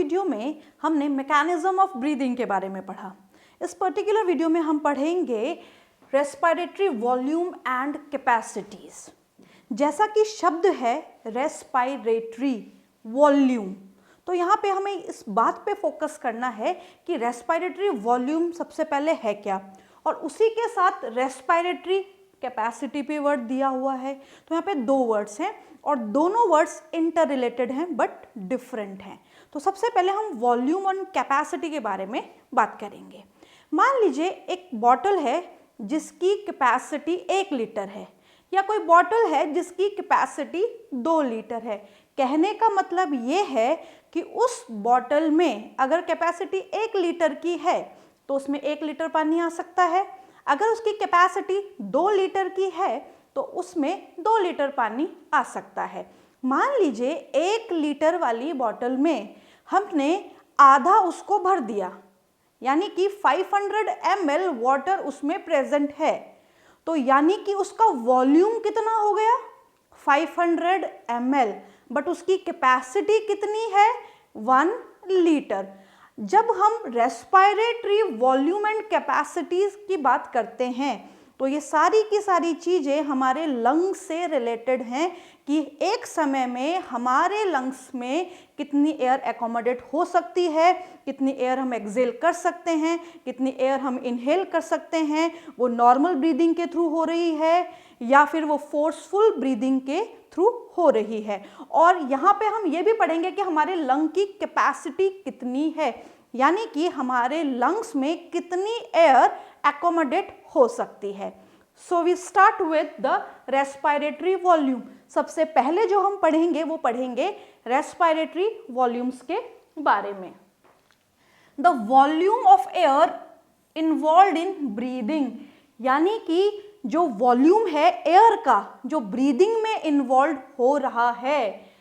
Video में हमने mechanism of breathing के बारे में पढ़ा। इस पर्टिकुलर वीडियो में हम पढ़ेंगे रेस्पिरेटरी वॉल्यूम एंड कैपेसिटीज। जैसा कि शब्द है रेस्पिरेटरी वॉल्यूम, तो यहाँ पे हमें इस बात पे फोकस करना है कि रेस्पिरेटरी वॉल्यूम सबसे पहले है क्या, और उसी के साथ रेस्पिरेटरी कैपेसिटी पे वर्ड दिया हुआ है। तो यहाँ पे दो वर्ड्स हैं और दोनों वर्ड्स इंटर रिलेटेड हैं बट डिफरेंट हैं। तो सबसे पहले हम वॉल्यूम और कैपेसिटी के बारे में बात करेंगे। मान लीजिए एक बॉटल है जिसकी कैपेसिटी 1 लीटर है, या कोई बॉटल है जिसकी कैपेसिटी 2 लीटर है। कहने का मतलब ये है कि उस बॉटल में अगर कैपेसिटी 1 लीटर की है तो उसमें 1 लीटर पानी आ सकता है। अगर उसकी कैपेसिटी 2 लीटर की है तो उसमें 2 लीटर पानी आ सकता है। मान लीजिए 1 लीटर वाली बॉटल में हमने आधा उसको भर दिया, यानी कि 500 ml वाटर उसमें प्रेजेंट है, तो यानी कि उसका वॉल्यूम कितना हो गया 500 ml, बट उसकी कैपेसिटी कितनी है 1 लीटर। जब हम रेस्पिरेटरी वॉल्यूम एंड कैपेसिटीज की बात करते हैं तो ये सारी की सारी चीज़ें हमारे लंग्स से रिलेटेड हैं कि एक समय में हमारे लंग्स में कितनी एयर एकोमोडेट हो सकती है, कितनी एयर हम एक्सेल कर सकते हैं, कितनी एयर हम इनहेल कर सकते हैं, वो नॉर्मल ब्रीदिंग के थ्रू हो रही है या फिर वो फोर्सफुल ब्रीदिंग के थ्रू हो रही है। और यहाँ पे हम ये भी पढ़ेंगे कि हमारे लंग की कैपेसिटी कितनी है, यानी कि हमारे लंग्स में कितनी एयर एकोमोडेट हो सकती है। So we start with the respiratory volume. सबसे पहले जो हम पढ़ेंगे वो पढ़ेंगे रेस्पिरेटरी वॉल्यूम्स के बारे में। The volume of air involved in breathing, यानी कि जो वॉल्यूम है एयर का जो ब्रीदिंग में इन्वॉल्व हो रहा है,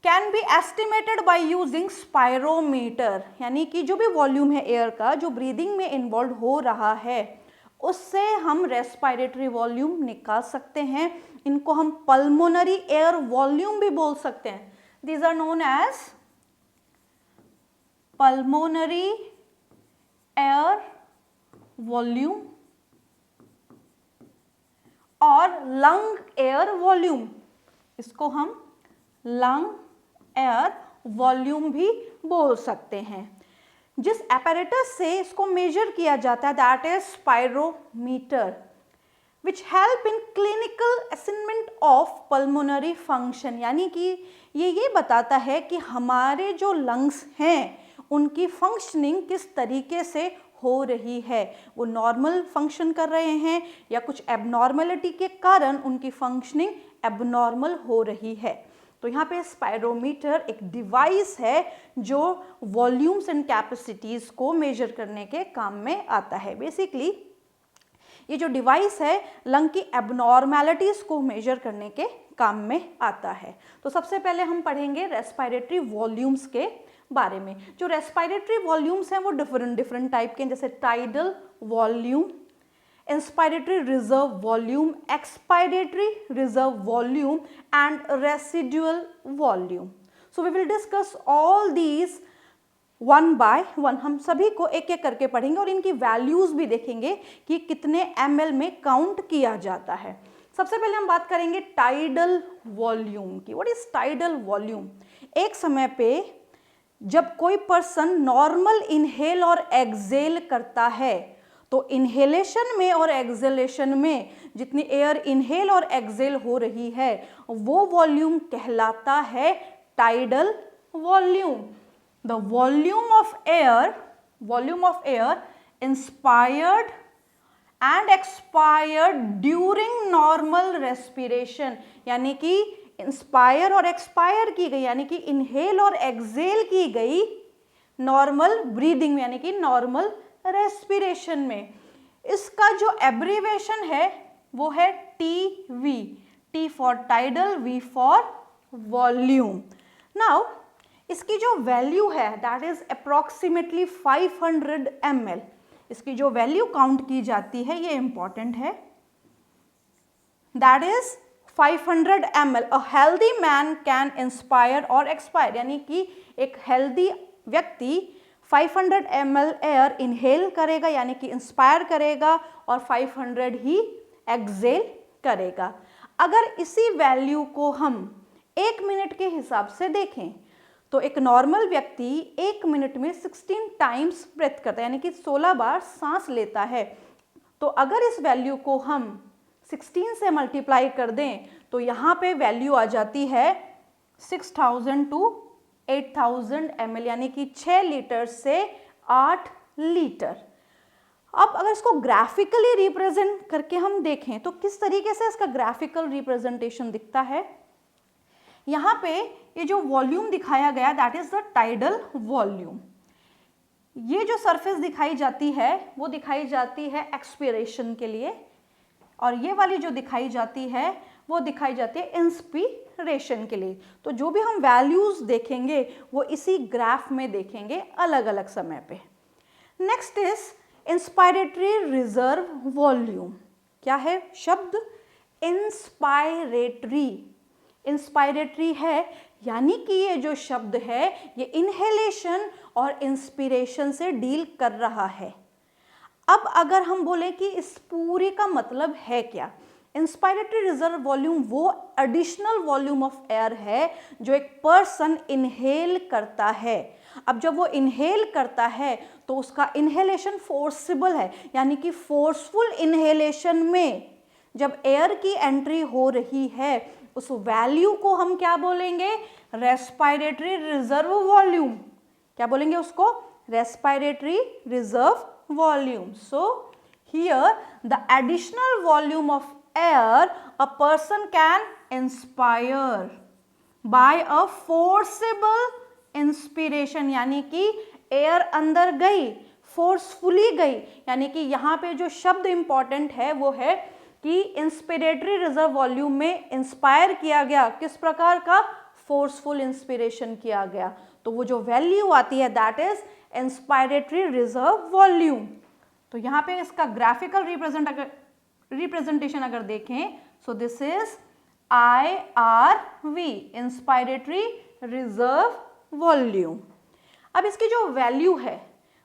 can be estimated by using spirometer, यानी कि जो भी वॉल्यूम है एयर का जो ब्रीदिंग में इन्वॉल्व हो रहा है उससे हम रेस्पिरेटरी वॉल्यूम निकाल सकते हैं। इनको हम पल्मोनरी एयर वॉल्यूम भी बोल सकते हैं। These are known as pulmonary air volume और लंग एयर वॉल्यूम, इसको हम लंग एयर वॉल्यूम भी बोल सकते हैं। जिस एपैरेटस से इसको मेजर किया जाता है that is spirometer, which help in clinical assessment of pulmonary function, यानी कि ये बताता है कि हमारे जो लंग्स हैं उनकी फंक्शनिंग किस तरीके से हो रही है, वो नॉर्मल फंक्शन कर रहे हैं या कुछ एबनॉर्मलिटी के कारण उनकी फंक्शनिंग एबनॉर्मल हो रही है। तो यहाँ पे स्पायरोमीटर एक डिवाइस है जो वॉल्यूम्स एंड कैपेसिटीज को मेजर करने के काम में आता है। बेसिकली ये जो डिवाइस है लंग की एबनॉर्मैलिटीज को मेजर करने के काम में आता है। तो सबसे पहले हम पढ़ेंगे रेस्पिरेटरी वॉल्यूम्स के बारे में। जो रेस्पिरेटरी वॉल्यूम्स हैं वो डिफरेंट टाइप के हैं, जैसे tidal volume, inspiratory reserve volume, expiratory reserve volume and residual volume. So we will discuss all these one by one. हम सभी को एक एक करके पढ़ेंगे और इनकी वैल्यूज भी देखेंगे कि कितने ml में काउंट किया जाता है। सबसे पहले हम बात करेंगे टाइडल वॉल्यूम की। What is tidal volume? एक समय पे जब कोई पर्सन नॉर्मल इनहेल और एक्सेल करता है तो इनहेलेशन में और एक्सेलेशन में जितनी एयर इनहेल और एक्सेल हो रही है वो वॉल्यूम कहलाता है tidal volume. The volume of air inspired and expired during normal respiration, यानी कि इंस्पायर और एक्सपायर की गई, यानी कि इनहेल और एक्सेल की गई नॉर्मल ब्रीदिंग में, यानी कि नॉर्मल रेस्पिरेशन में। इसका जो एब्रीवेशन है वो है TV, T for tidal, V for volume. Now इसकी जो वैल्यू है दैट इज अप्रोक्सीमेटली 500 ml। इसकी जो वैल्यू काउंट की जाती है ये इंपॉर्टेंट है, that is 500 ml a healthy man can inspire और एक्सपायर, यानी कि एक हेल्दी व्यक्ति 500 ml एयर इनहेल करेगा यानी कि इंस्पायर करेगा और 500 ही एक्सेल करेगा। अगर इसी वैल्यू को हम 1 मिनट के हिसाब से देखें तो एक नॉर्मल व्यक्ति 1 मिनट में 16 टाइम्स ब्रेथ करता है, यानी कि 16 बार सांस लेता है। तो अगर इस वैल्यू को हम 16 से मल्टीप्लाई कर दें तो यहाँ पे वैल्यू आ जाती है 6000 टू 8000 ml, यानी कि 6 लीटर से 8 लीटर। अब अगर इसको ग्राफिकली रिप्रेजेंट करके हम देखें तो किस तरीके से इसका ग्राफिकल रिप्रेजेंटेशन दिखता है। यहाँ पे ये जो वॉल्यूम दिखाया गया that is the tidal volume. ये जो सरफेस दिखाई जाती है वो दिखाई जाती है एक्सपीरेशन के लिए, और ये वाली जो दिखाई जाती है वो दिखाई जाती है इंस्पिरेशन के लिए। तो जो भी हम वैल्यूज देखेंगे वो इसी ग्राफ में देखेंगे अलग अलग समय पे। Next is inspiratory reserve volume. क्या है शब्द? इंस्पायरेटरी। इंस्पायरेटरी है यानी कि ये जो शब्द है ये इनहेलेशन और इंस्पिरेशन से डील कर रहा है। अब अगर हम बोले कि इस पूरी का मतलब है क्या, इंस्पायरेटरी रिजर्व वॉल्यूम वो एडिशनल वॉल्यूम ऑफ एयर है जो एक पर्सन इनहेल करता है। अब जब वो इनहेल करता है तो उसका इनहेलेशन फोर्सिबल है, यानी कि फोर्सफुल इनहेलेशन में जब एयर की एंट्री हो रही है उस वैल्यू को हम क्या बोलेंगे? Respiratory reserve volume. क्या बोलेंगे उसको? Respiratory reserve volume. So here the additional volume of air a person can inspire by a forcible inspiration, यानी कि एयर अंदर गई, फोर्सफुली गई, यानी कि यहाँ पे जो शब्द इंपॉर्टेंट है वो है कि इंस्पिरेटरी रिजर्व वॉल्यूम में इंस्पायर किया गया, किस प्रकार का? फोर्सफुल इंस्पिरेशन किया गया। तो वो जो वैल्यू आती है that is inspiratory reserve volume. तो यहाँ पे इसका ग्राफिकल रिप्रेजेंटेशन अगर देखें सो this is IRV, inspiratory reserve volume. अब इसकी जो वैल्यू है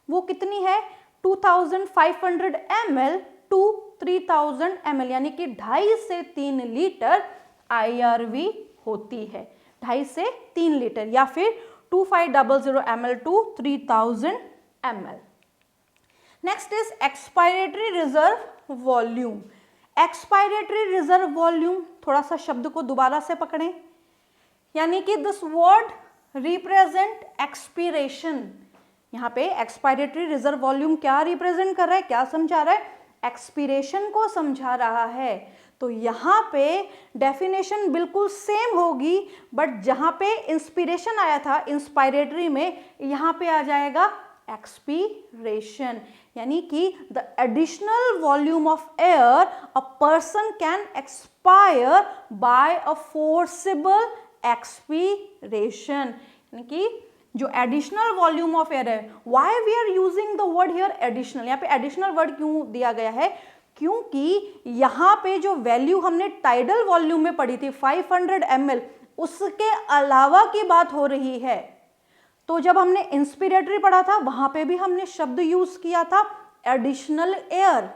वो कितनी है? 2500 ml टू 3000 ml, यानी कि 2.5 से 3 लीटर IRV होती है। 2.5 से 3 लीटर या फिर 2500 ml to 3000 ml। Next is expiratory reserve volume. Expiratory reserve volume, थोड़ा सा शब्द को दोबारा से पकड़ें, यानी कि दिस वर्ड रिप्रेजेंट एक्सपीरेशन। यहाँ पे एक्सपायरेटरी रिजर्व वॉल्यूम क्या रिप्रेजेंट कर रहा है, क्या समझा रहा है? एक्सपीरेशन को समझा रहा है। तो यहाँ पे डेफिनेशन बिल्कुल सेम होगी, बट जहाँ पे इंस्पिरेशन आया था इंस्पायरेटरी में, यहाँ पे आ जाएगा एक्सपीरेशन, यानी कि the additional volume of air a person can expire by a forcible expiration, यानी कि जो एडिशनल वॉल्यूम ऑफ एयर है। Why we are using the word here additional? यहाँ पे एडिशनल वर्ड क्यों दिया गया है? क्योंकि यहाँ पे जो वैल्यू हमने टाइडल वॉल्यूम में पढ़ी थी 500 ml, उसके अलावा की बात हो रही है। तो जब हमने इंस्पिरेटरी पढ़ा था वहां पे भी हमने शब्द यूज किया था एडिशनल एयर,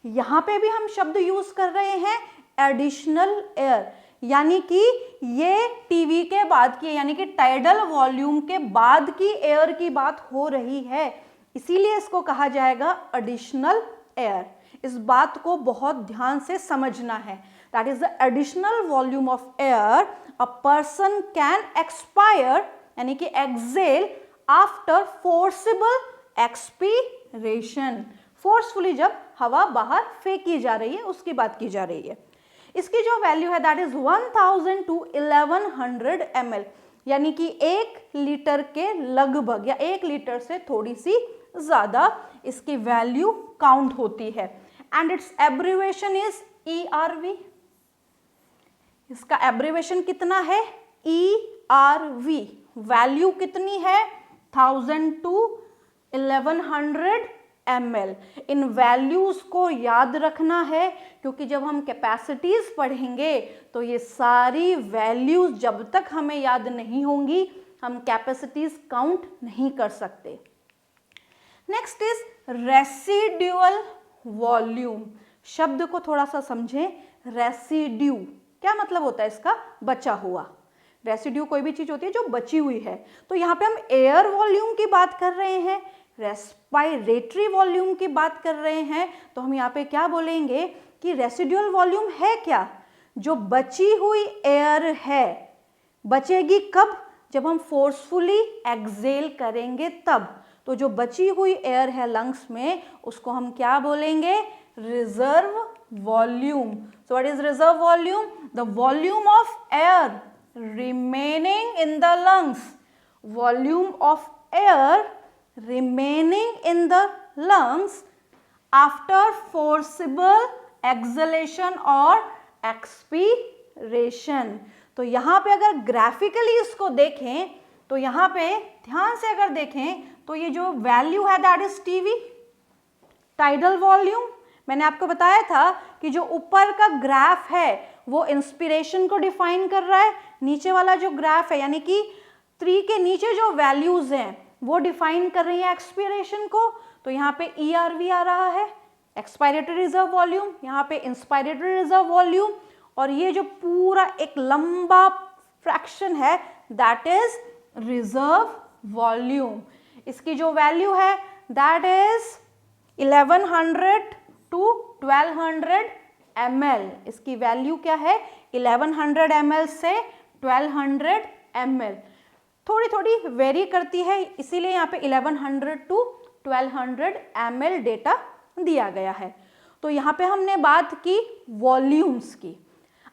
यहाँ पे भी हम शब्द यूज कर रहे हैं एडिशनल एयर, यानी कि ये टीवी के बाद की, यानी कि टाइडल वॉल्यूम के बाद की एयर की बात हो रही है, इसीलिए इसको कहा जाएगा एडिशनल एयर। इस बात को बहुत ध्यान से समझना है। That is the additional volume of air a person can expire, यानी कि exhale after forcible expiration. Forcefully जब हवा बाहर फेंकी जा रही है उसकी बात की जा रही है। इसकी जो वैल्यू है दैट इज 1000 टू 1100 ml, यानी कि 1 लीटर के लगभग या 1 लीटर से थोड़ी सी ज्यादा इसकी वैल्यू काउंट होती है। And it's abbreviation is ERV। इसका एब्रिवेशन कितना है? ERV। वैल्यू कितनी है? 1000 टू 1100 ml। इन वैल्यूज को याद रखना है, क्योंकि जब हम कैपेसिटीज पढ़ेंगे तो ये सारी वैल्यूज जब तक हमें याद नहीं होंगी हम कैपेसिटीज काउंट नहीं कर सकते। Next is residual volume. शब्द को थोड़ा सा समझें। रेसिड्यू क्या मतलब होता है इसका? बचा हुआ। रेसिड्यू कोई भी चीज होती है जो बची हुई है। तो यहाँ पे हम एयर वॉल्यूम की बात कर रहे हैं, रेस्पिरेटरी वॉल्यूम की बात कर रहे हैं, तो हम यहाँ पे क्या बोलेंगे कि रेसिड्यूअल वॉल्यूम है क्या? जो बची हुई एयर है। बचेगी कब? जब हम फोर्सफुली एक्सहेल करेंगे तब। तो जो बची हुई एयर है लंग्स में उसको हम क्या बोलेंगे? Reserve volume. So what is reserve volume? The volume of air remaining in the lungs, volume of air remaining in the lungs after forcible exhalation or expiration। तो यहाँ पे अगर ग्राफिकली इसको देखें तो यहाँ पे ध्यान से अगर देखें तो ये जो वैल्यू है that is TV, tidal volume. मैंने आपको बताया था कि जो ऊपर का ग्राफ है वो इंस्पिरेशन को डिफाइन कर रहा है, नीचे वाला जो ग्राफ है यानी कि 3 के नीचे जो वैल्यूज हैं वो डिफाइन कर रही है एक्सपिरेशन को। तो यहाँ पे ERV आ रहा है, एक्सपायरेटरी रिजर्व वॉल्यूम, यहाँ पे इंस्पायरेटरी रिजर्व वॉल्यूम, और ये जो पूरा एक लंबा फ्रैक्शन है दैट इज रिजर्व वॉल्यूम। इसकी जो वैल्यू है दैट इज 1100 to 1200 ml। इसकी वैल्यू क्या है? 1100 ml से 1200 ml। थोड़ी थोड़ी वेरी करती है, इसीलिए यहाँ पे 1100 to 1200 ml डेटा दिया गया है। तो यहाँ पे हमने बात की वॉल्यूम्स की।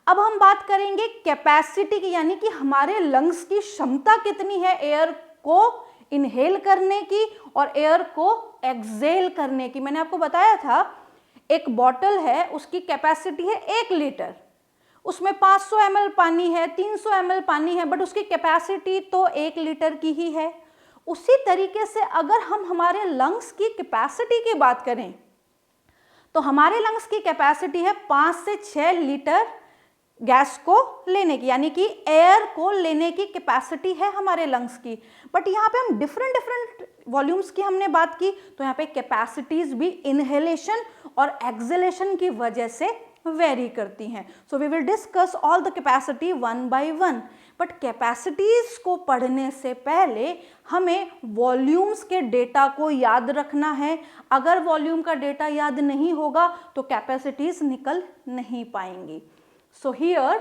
अब हम बात करेंगे कैपेसिटी की, यानी कि हमारे लंग्स की क्षमता कितनी है एयर को इनहेल करने की और एयर को एक्सहेल करने की। मैंने आपको बताया था एक बॉटल है उसकी कैपेसिटी है 1 लीटर, उसमें 500 ml पानी है, 300 ml पानी है, बट उसकी कैपेसिटी तो 1 लीटर की ही है। उसी तरीके से अगर हम हमारे लंग्स की कैपेसिटी की बात करें तो हमारे लंग्स की कैपेसिटी है 5 से 6 लीटर गैस को लेने की, यानी कि एयर को लेने की कैपेसिटी है हमारे लंग्स की। बट यहाँ पे हम डिफरेंट वॉल्यूम्स की हमने बात की, तो यहाँ पे कैपेसिटीज भी इनहेलेशन और एक्सहेलेशन की वजह से वेरी करती हैं। So we will discuss all the capacity one by one. But capacities को पढ़ने से पहले हमें वॉल्यूम्स के डेटा को याद रखना है। अगर वॉल्यूम का डेटा याद नहीं होगा तो कैपेसिटीज निकल नहीं पाएंगी। So here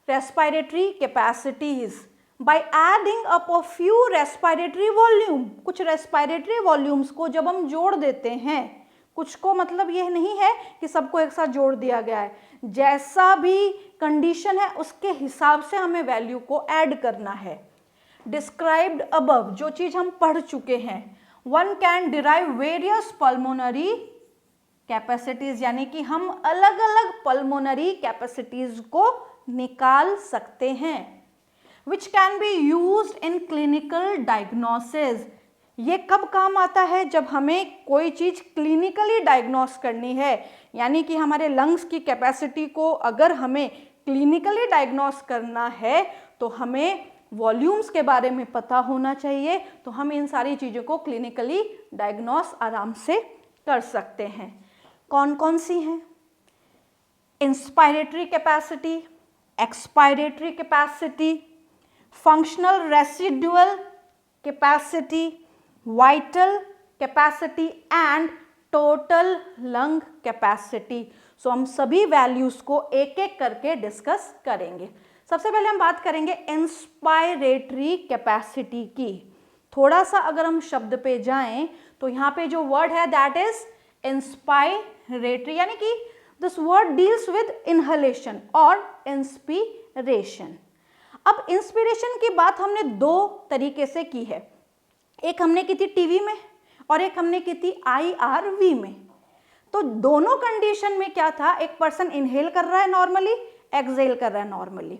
respiratory capacities by adding up a few respiratory volume, कुछ respiratory volumes को जब हम जोड़ देते हैं, कुछ को मतलब यह नहीं है कि सबको एक साथ जोड़ दिया गया है, जैसा भी कंडीशन है उसके हिसाब से हमें वैल्यू को ऐड करना है। Described above, जो चीज हम पढ़ चुके हैं, one can derive various pulmonary capacities, यानी कि हम अलग अलग पल्मोनरी कैपेसिटीज को निकाल सकते हैं, which can be used in clinical diagnosis. ये कब काम आता है? जब हमें कोई चीज क्लिनिकली डायग्नोस करनी है, यानी कि हमारे लंग्स की कैपेसिटी को अगर हमें क्लिनिकली डायग्नोस करना है तो हमें वॉल्यूम्स के बारे में पता होना चाहिए। तो हम इन सारी चीज़ों को क्लिनिकली डायग्नोस आराम से कर सकते हैं। कौन कौन सी हैं? Inspiratory capacity, expiratory capacity, functional residual capacity, vital capacity and total lung capacity. So हम सभी वैल्यूज को एक एक करके डिस्कस करेंगे। सबसे पहले हम बात करेंगे इंस्पायरेटरी कैपेसिटी की। थोड़ा सा अगर हम शब्द पे जाएं तो यहाँ पे जो वर्ड है दैट इज इंस्पायरेटरी, यानी कि this word deals with inhalation और इंस्पिरेशन। अब इंस्पिरेशन की बात हमने दो तरीके से की है, एक हमने की थी टीवी में और एक हमने की थी IRV में। तो दोनों कंडीशन में क्या था, एक पर्सन इनहेल कर रहा है नॉर्मली, एक्सहेल कर रहा है नॉर्मली।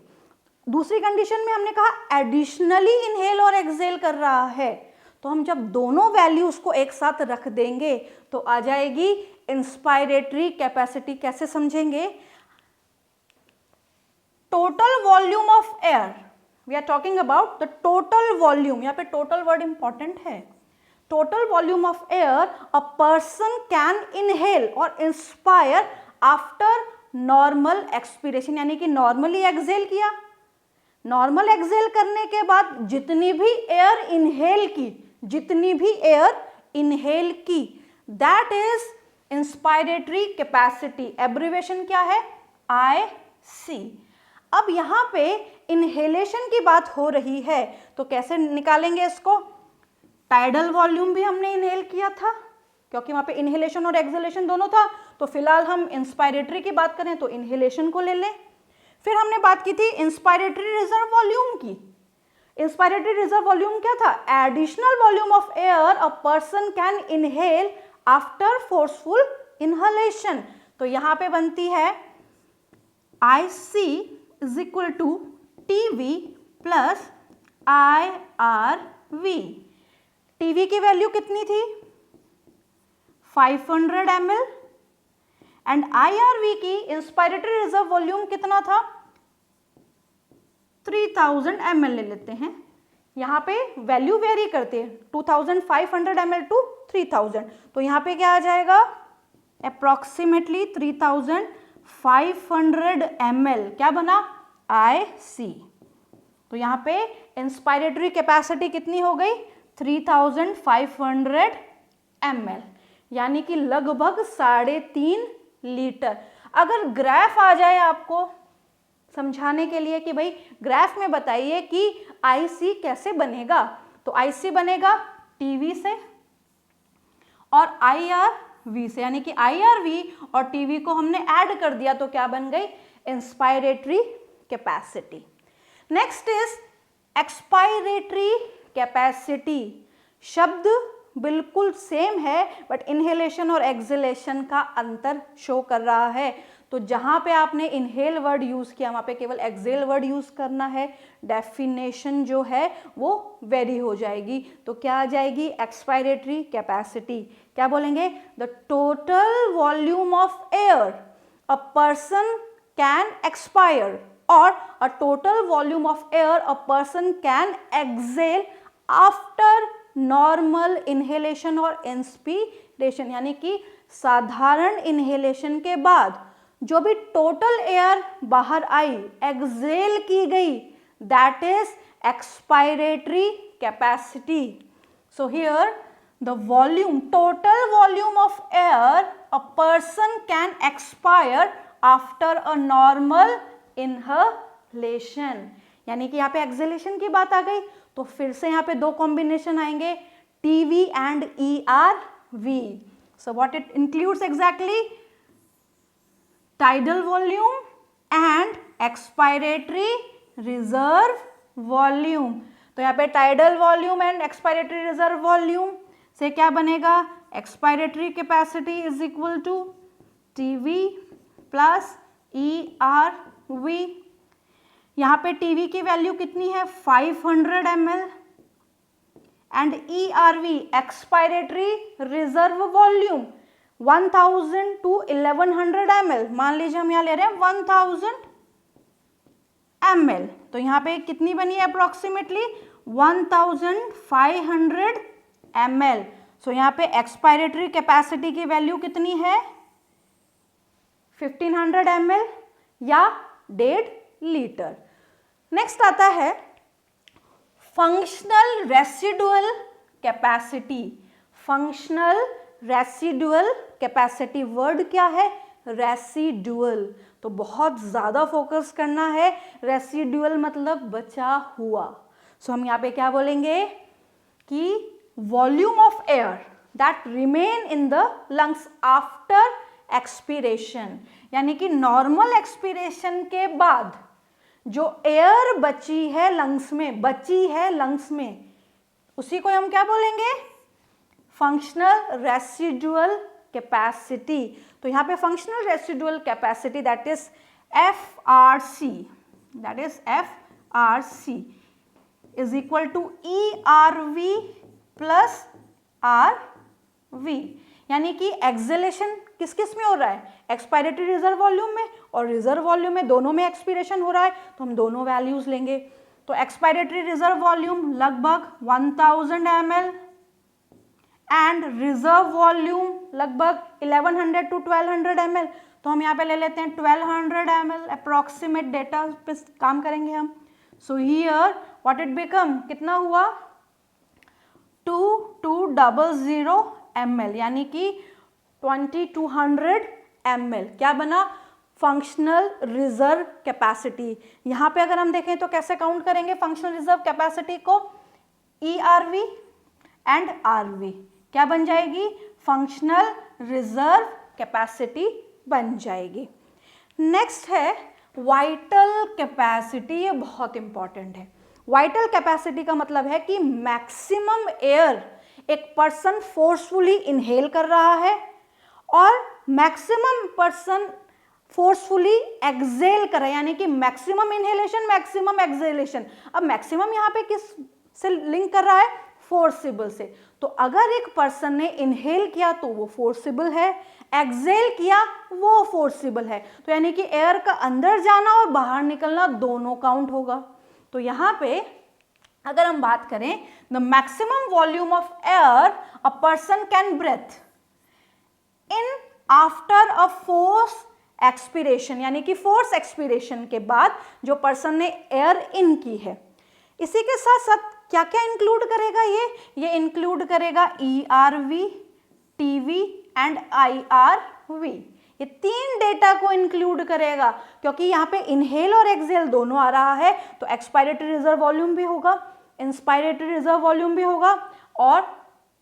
दूसरी कंडीशन में हमने कहा एडिशनली इनहेल और एक्सहेल कर रहा है। तो हम जब दोनों वैल्यूज को एक साथ रख देंगे तो आ जाएगी इंस्पायरेटरी कैपेसिटी। कैसे समझेंगे? Total volume of air, we are talking about the total volume, यहाँ पे टोटल वर्ड इंपॉर्टेंट है। Total volume of air a person can inhale or inspire after normal expiration, यानी कि नॉर्मली एक्सहेल किया, normal exhale करने के बाद जितनी भी एयर इनहेल की, जितनी भी एयर इनहेल की, that is inspiratory capacity. Abbreviation क्या है? IC। अब यहाँ पे इनहेलेशन की बात हो रही है तो कैसे निकालेंगे इसको? टाइडल वॉल्यूम भी हमने इनहेल किया था क्योंकि वहां पे इनहेलेशन और एक्सहेलेशन दोनों था, तो फिलहाल हम इंस्पायरेटरी की बात करें तो इनहेलेशन को ले लें। फिर हमने बात की थी इंस्पायरेटरी रिजर्व वॉल्यूम की। इंस्पायरेटरी रिजर्व वॉल्यूम क्या था? Additional volume of air a person can inhale after forceful inhalation. तो यहां पे बनती है IC is equal to TV plus IRV। TV की वैल्यू कितनी थी? 500 ml एंड IRV की इंस्पायरेटरी रिजर्व वॉल्यूम कितना था? 3000 ml ले लेते हैं। यहाँ पे वैल्यू वेरी करते हैं 2500 ml टू 3000, तो यहाँ पे क्या आ जाएगा? अप्रोक्सीमेटली 3500 ml क्या बना? IC। तो यहाँ पे इंस्पायरेटरी कैपेसिटी कितनी हो गई? 3500 ml, यानी कि लगभग 3.5 लीटर। अगर ग्राफ आ जाए आपको समझाने के लिए कि भाई ग्राफ में बताइए कि IC कैसे बनेगा, तो IC बनेगा TV से और IRV से, यानी कि IRV और TV को हमने ऐड कर दिया तो क्या बन गई? Inspiratory capacity. Next is expiratory capacity. शब्द बिल्कुल सेम है बट इनहेलेशन और एक्सहेलेशन का अंतर शो कर रहा है। तो जहां पे आपने इनहेल वर्ड यूज किया वहां पे केवल एक्सहेल वर्ड यूज करना है, डेफिनेशन जो है वो वेरी हो जाएगी। तो क्या आ जाएगी? Expiratory capacity. क्या बोलेंगे? The total volume of air a person can expire और a total volume of air a person can exhale after normal inhalation और इंस्पिरेशन, यानी कि साधारण इनहेलेशन के बाद जो भी टोटल एयर बाहर आई, एक्सहेल की गई, that is expiratory capacity. So here the volume, total volume of air a person can expire after a normal inhalation, यानी कि यहाँ पे एक्सहेलेशन की बात आ गई तो फिर से यहाँ पे दो कॉम्बिनेशन आएंगे, TV and ERV। So what it includes exactly? Tidal volume and expiratory reserve volume. तो यहाँ पे tidal volume and expiratory reserve volume से क्या बनेगा? Expiratory capacity is equal to TV plus ERV। यहाँ पे TV की वैल्यू कितनी है? 500 ml and ERV expiratory reserve volume 1000 to 1100 ml। मान लीजिए हम यहाँ ले रहे हैं 1000 ml, तो यहाँ पे कितनी बनी है? Approximately 1500 ml। सो यहाँ पे एक्सपायरेटरी कैपेसिटी की वैल्यू कितनी है? 1500 ml या 1.5 लीटर। नेक्स्ट आता है functional residual capacity. Functional residual capacity, word क्या है? रेसिडुअल। तो बहुत ज़्यादा फोकस करना है, रेसिडुअल मतलब बचा हुआ। सो हम यहाँ पे क्या बोलेंगे कि volume of air that remain in the lungs after expiration, यानी कि नॉर्मल एक्सपीरेशन के बाद जो एयर बची है लंग्स में, उसी को हम क्या बोलेंगे? Functional residual capacity. तो यहाँ पे functional residual capacity that is FRC is equal to ERV plus R V, यानी कि एक्सेलेशन किस किस में हो रहा है, एक्सपायरेटरी रिजर्व वॉल्यूम में और रिजर्व वॉल्यूम में, दोनों में एक्सपीरेशन हो रहा है, तो हम दोनों वैल्यूज लेंगे। तो एक्सपायरेटरी रिजर्व वॉल्यूम लगभग 1000 ml एंड रिजर्व वॉल्यूम लगभग 1100 to 1200 ml, तो हम यहाँ पे ले लेते हैं 1200 ml, अप्रोक्सीमेट डेटा पे काम करेंगे हम। So here what it become, कितना हुआ 2200 ml, यानी कि 2200 ml क्या बना, फंक्शनल रिजर्व कैपेसिटी। यहाँ पे अगर हम देखें तो कैसे काउंट करेंगे फंक्शनल रिजर्व कैपेसिटी को, ERV एंड RV क्या बन जाएगी, फंक्शनल रिजर्व कैपेसिटी बन जाएगी। नेक्स्ट है वाइटल कैपेसिटी, ये बहुत इंपॉर्टेंट है। वाइटल कैपेसिटी का मतलब है कि मैक्सिमम एयर एक पर्सन फोर्सफुली इनहेल कर रहा है और मैक्सिमम पर्सन फोर्सफुली एक्सेल कर रहा है, यानी कि मैक्सिमम इनहेलेशन मैक्सिमम एक्सेलेशन। अब मैक्सिमम यहाँ पे किस से लिंक कर रहा है, फोर्सिबल से। तो अगर एक पर्सन ने इनहेल किया तो वो फोर्सिबल है, एक्सेल किया वो फोर्सिबल है, तो यानी कि एयर का अंदर जाना और बाहर निकलना दोनों काउंट होगा। तो यहाँ पे अगर हम बात करें, the maximum volume of air a person can breathe in after a force expiration, यानी कि फोर्स एक्सपीरेशन के बाद जो पर्सन ने एयर इन की है। इसी के साथ साथ क्या क्या इंक्लूड करेगा ये इंक्लूड करेगा ERV, TV एंड IRV, ये तीन डेटा को इंक्लूड करेगा, क्योंकि यहाँ पे इनहेल और एक्सेल दोनों आ रहा है, तो एक्सपायरेटरी रिजर्व वॉल्यूम भी होगा, इंस्पायरेटरी रिजर्व वॉल्यूम भी होगा और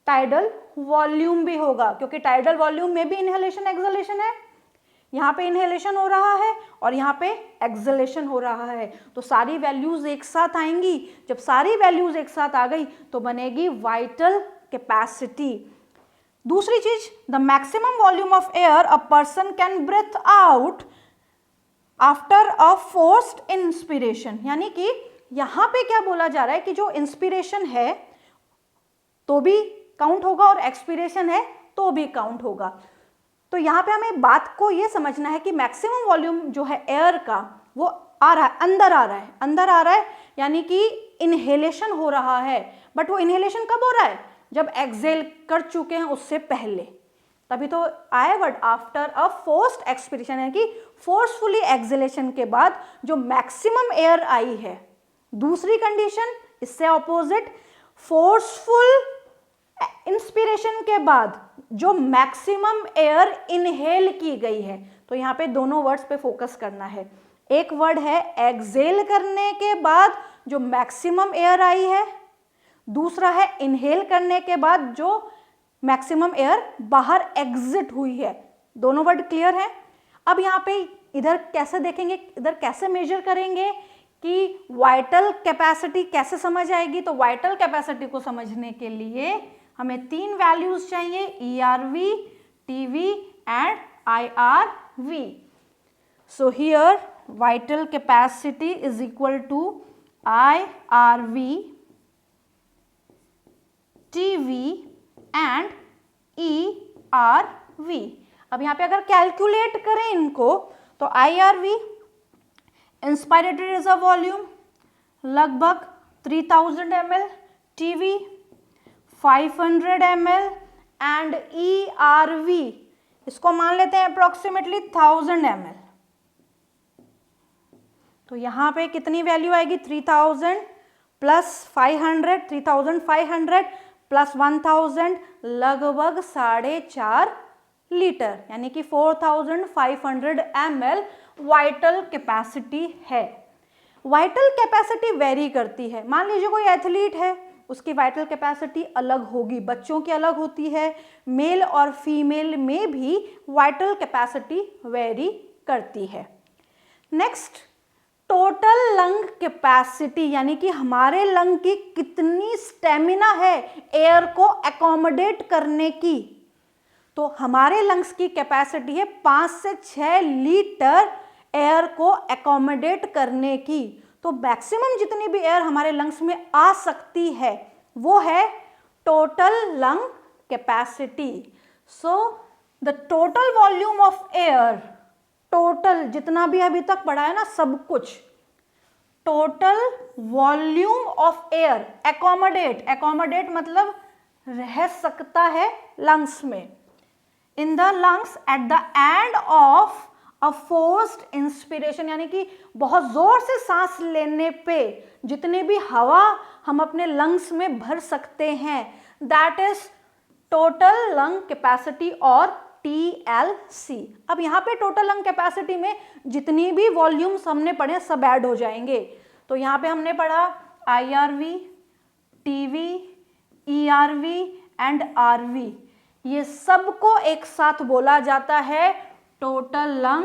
टाइडल वॉल्यूम भी होगा, क्योंकि टाइडल वॉल्यूम में भी इनहेलेशन एक्सेलेशन है। यहाँ पे इनहेलेशन हो रहा है और यहाँ पे एक्सेलेशन हो रहा है, तो सारी वैल्यूज एक साथ आएंगी। जब सारी वैल्यूज एक साथ आ गई तो बनेगी वाइटल कैपेसिटी। दूसरी चीज, the maximum volume of air a person can breathe out after a forced inspiration, यानी कि यहाँ पे क्या बोला जा रहा है कि जो इंस्पिरेशन है तो भी काउंट होगा और एक्सपीरेशन है तो भी काउंट होगा। तो यहाँ पे हमें बात को ये समझना है कि मैक्सिमम वॉल्यूम जो है एयर का वो आ रहा है, अंदर आ रहा है, यानी कि इनहेलेशन हो रहा है। बट वो इनहेलेशन कब हो रहा है, जब एक्सेल कर चुके हैं उससे पहले, तभी तो आया word after a forced expiration, यानी कि फोर्सफुली एक्सेलेशन के बाद जो मैक्सिमम एयर आई है। दूसरी कंडीशन इससे ऑपोजिट, फोर्सफुल इंस्पिरेशन के बाद जो मैक्सिमम एयर इनहेल की गई है। तो यहाँ पे दोनों वर्ड्स पे फोकस करना है। एक वर्ड है एक्सेल करने के बाद जो मैक्सिमम एयर आई है, दूसरा है इनहेल करने के बाद जो मैक्सिमम एयर बाहर एग्जिट हुई है। दोनों वर्ड क्लियर है। अब यहाँ पे इधर कैसे देखेंगे, इधर कैसे मेजर करेंगे कि वाइटल कैपेसिटी कैसे समझ आएगी। तो वाइटल कैपेसिटी को समझने के लिए हमें तीन वैल्यूज चाहिए, ERV, TV and IRV। So here vital capacity is equal to IRV, TV and ERV। अब यहाँ पे अगर कैलकुलेट करें इनको तो IRV इंस्पायरेटरी रिजर्व वॉल्यूम लगभग 3000 ml, TV 500 ml and ERV इसको मान लेते हैं अप्रोक्सीमेटली 1000 ml। तो यहाँ पे कितनी वैल्यू आएगी, 3000 प्लस 500, 3500 प्लस 1000 लगभग 4.5 लीटर, यानी कि 4500 ml वाइटल कैपेसिटी है। वाइटल कैपेसिटी वेरी करती है। मान लीजिए कोई एथलीट है, उसकी वाइटल कैपेसिटी अलग होगी, बच्चों की अलग होती है, मेल और फीमेल में भी वाइटल कैपेसिटी वेरी करती है। नेक्स्ट, टोटल लंग कैपेसिटी, यानी कि हमारे लंग की कितनी स्टेमिना है एयर को अकोमोडेट करने की। तो हमारे लंग्स की कैपेसिटी है 5 से 6 लीटर एयर को अकोमोडेट करने की। तो मैक्सिमम जितनी भी एयर हमारे लंग्स में आ सकती है वो है total lung capacity. So the total volume of air, total जितना भी अभी तक पढ़ा है ना सब कुछ, total volume of air, accommodate मतलब रह सकता है lungs में, in the lungs at the end of a forced inspiration, यानी कि बहुत जोर से सांस लेने पे जितने भी हवा हम अपने लंग्स में भर सकते हैं, that is total lung capacity और TLC. अब यहाँ पे टोटल लंग कैपेसिटी में जितनी भी वॉल्यूम्स हमने पढ़े सब ऐड हो जाएंगे. तो यहाँ पे हमने पढ़ा IRV, TV, ERV and RV, ये सबको एक साथ बोला जाता है टोटल लंग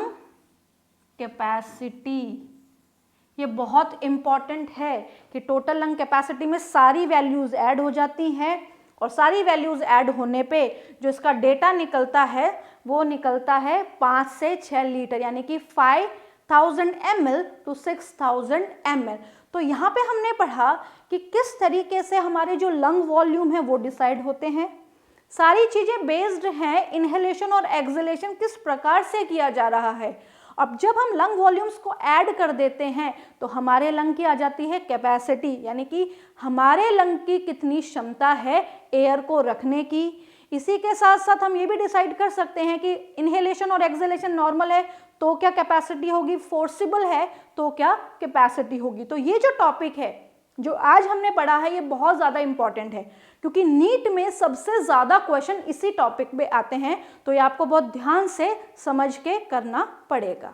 कैपेसिटी. ये बहुत इंपॉर्टेंट है कि टोटल लंग कैपेसिटी में सारी वैल्यूज ऐड हो जाती हैं और सारी वैल्यूज ऐड होने पे जो इसका डेटा निकलता है वो निकलता है 5 से 6 लीटर, यानी कि 5000 ml to 6000 ml. तो यहाँ पे हमने पढ़ा कि किस तरीके से हमारे जो लंग वॉल्यूम है वो डिसाइड होते हैं. सारी चीज़ें बेस्ड हैं इनहेलेशन और एक्सहेलेशन किस प्रकार से किया जा रहा है. अब जब हम लंग वॉल्यूम्स को ऐड कर देते हैं तो हमारे लंग की आ जाती है कैपेसिटी, यानी कि हमारे लंग की कितनी क्षमता है एयर को रखने की. इसी के साथ साथ हम ये भी डिसाइड कर सकते हैं कि इनहेलेशन और एक्सहेलेशन नॉर्मल है तो क्या कैपेसिटी होगी, फोर्सिबल है तो क्या कैपेसिटी होगी. तो ये जो टॉपिक है जो आज हमने पढ़ा है ये बहुत ज़्यादा इंपॉर्टेंट है क्योंकि नीट में सबसे ज़्यादा क्वेश्चन इसी टॉपिक पे आते हैं, तो ये आपको बहुत ध्यान से समझ के करना पड़ेगा.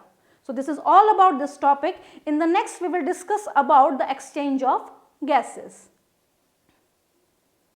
So this is all about this topic. In the next we will discuss about the exchange of gases.